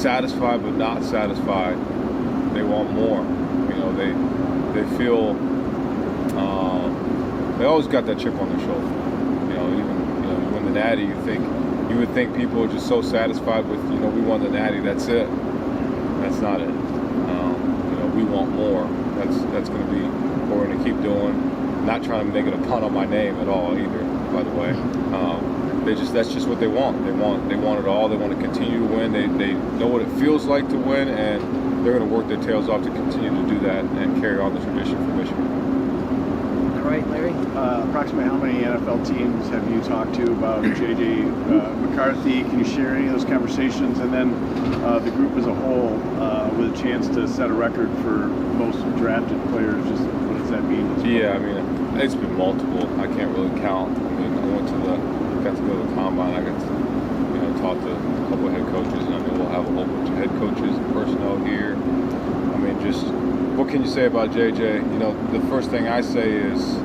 satisfied but not satisfied. They want more. They feel they always got that chip on their shoulder. Even you win the Natty, you would think people are just so satisfied with we won the Natty, that's it. That's not it. We want more. That's going to be what we're going to keep doing. Not trying to make it a pun on my name at all either, by the way. That's just what they want. They want it all. They want to continue to win. They know what it feels like to win, and they're going to work their tails off to continue to do that and carry on the tradition for Michigan. All right, Larry? Approximately how many NFL teams have you talked to about J.J. McCarthy? Can you share any of those conversations? And then the group as a whole, with a chance to set a record for most drafted players, just what does that mean? Yeah, it's been multiple. I can't really count. I got to go to the combine. I got to talk to a couple of head coaches, and we'll have a whole bunch of head coaches and personnel here. Just what can you say about JJ? The first thing I say is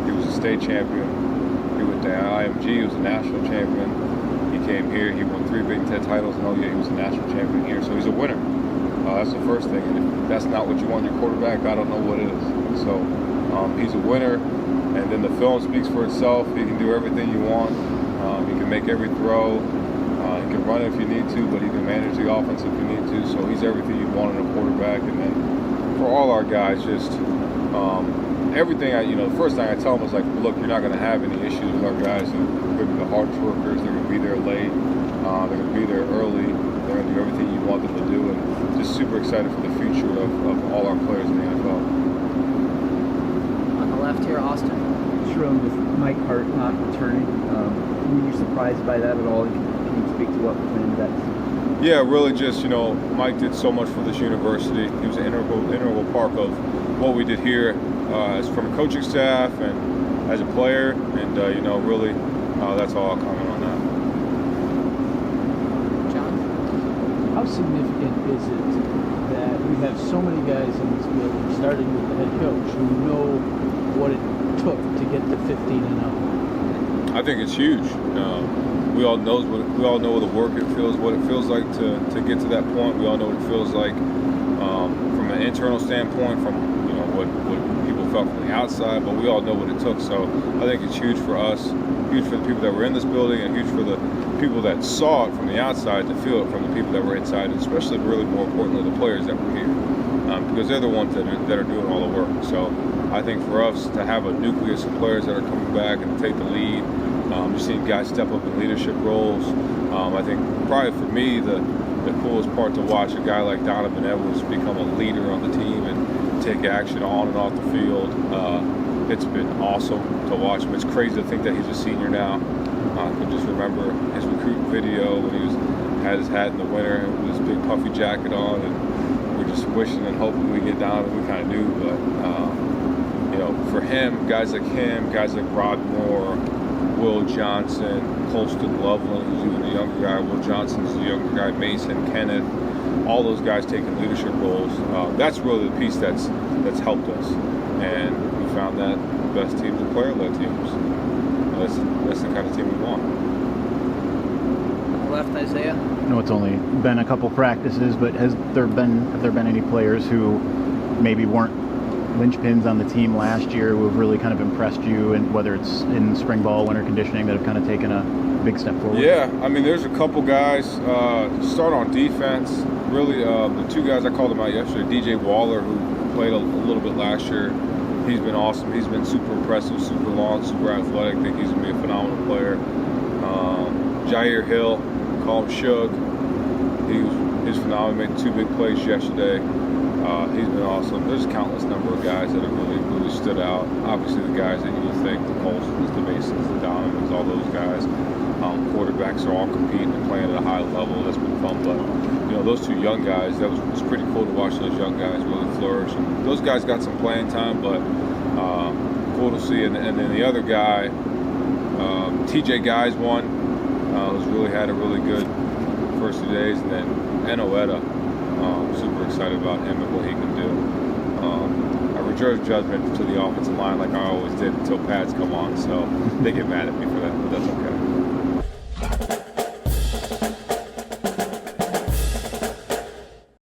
he was a state champion. He went to IMG. He was a national champion. He came here. He won 3 Big Ten titles, and he was a national champion here. So he's a winner. That's the first thing. And if that's not what you want in your quarterback, I don't know what is. So he's a winner. And then the film speaks for itself. He can do everything you want. He can make every throw. He can run if you need to, but he can manage the offense if you need to. So he's everything you want in a quarterback. And then for all our guys, just everything. The first thing I tell them is look, you're not going to have any issues with our guys. They're going to be the hardest workers. They're going to be there late. They're going to be there early. They're going to do everything you want them to do. And just super excited for the future of all our players in the NFL. On the left here, Austin. Sherrone, with Mike Hart not returning, were you surprised by that at all? Can you speak to what went into that? Yeah, really just, Mike did so much for this university. He was an integral part of what we did here as from a coaching staff and as a player. And, really, that's all I'll comment on that. John? How significant is it that we have so many guys in this building, starting with the head coach, who know what it took to get to 15-0? I think it's huge. We all know the work it feels, what it feels like to get to that point. We all know what it feels like from an internal standpoint, from what people felt from the outside. But we all know what it took. So I think it's huge for us, huge for the people that were in this building, and huge for the people that saw it from the outside to feel it from the people that were inside, and especially, really more importantly, the players that were here, because they're the ones that are doing all the work. So I think for us to have a nucleus of players that are coming back and take the lead. You've seen guys step up in leadership roles. I think probably for me the coolest part to watch a guy like Donovan Edwards become a leader on the team and take action on and off the field. It's been awesome to watch him. It's crazy to think that he's a senior now. I can just remember his recruit video when he had his hat in the winter with his big puffy jacket on, and we're just wishing and hoping we get Donovan. We kind of knew, but for him, guys like him, guys like Rod Moore, Will Johnson, Colston Loveland, who's even a younger guy, Will Johnson's a younger guy, Mason, Kenneth, all those guys taking leadership roles. That's really the piece that's helped us. And we found that the best teams are player-led teams. That's the kind of team we want. On the left, Isaiah. I know it's only been a couple practices, but have there been any players who maybe weren't linchpins on the team last year who have really kind of impressed you, and whether it's in spring ball, winter conditioning, that have kind of taken a big step forward? Yeah, there's a couple guys. Start on defense. Really, the 2 guys I called them out yesterday, DJ Waller, who played a little bit last year. He's been awesome. He's been super impressive, super long, super athletic. I think he's going to be a phenomenal player. Jair Hill, call him Shug. He's phenomenal. Made 2 big plays yesterday. He's been awesome. There's a countless number of guys that have really stood out. Obviously, the guys that you would think, the Colsons, the Masons, the Donovans, all those guys. Quarterbacks are all competing and playing at a high level. That's been fun. But, those 2 young guys, it's pretty cool to watch those young guys really flourish. And those guys got some playing time, but cool to see. And then the other guy, TJ Guys won, who's really had a really good first 2 days. And then Enoetta. Super excited about him and what he can do. I reserve judgment to the offensive line like I always did until pads come on, so they get mad at me for that, but that's okay.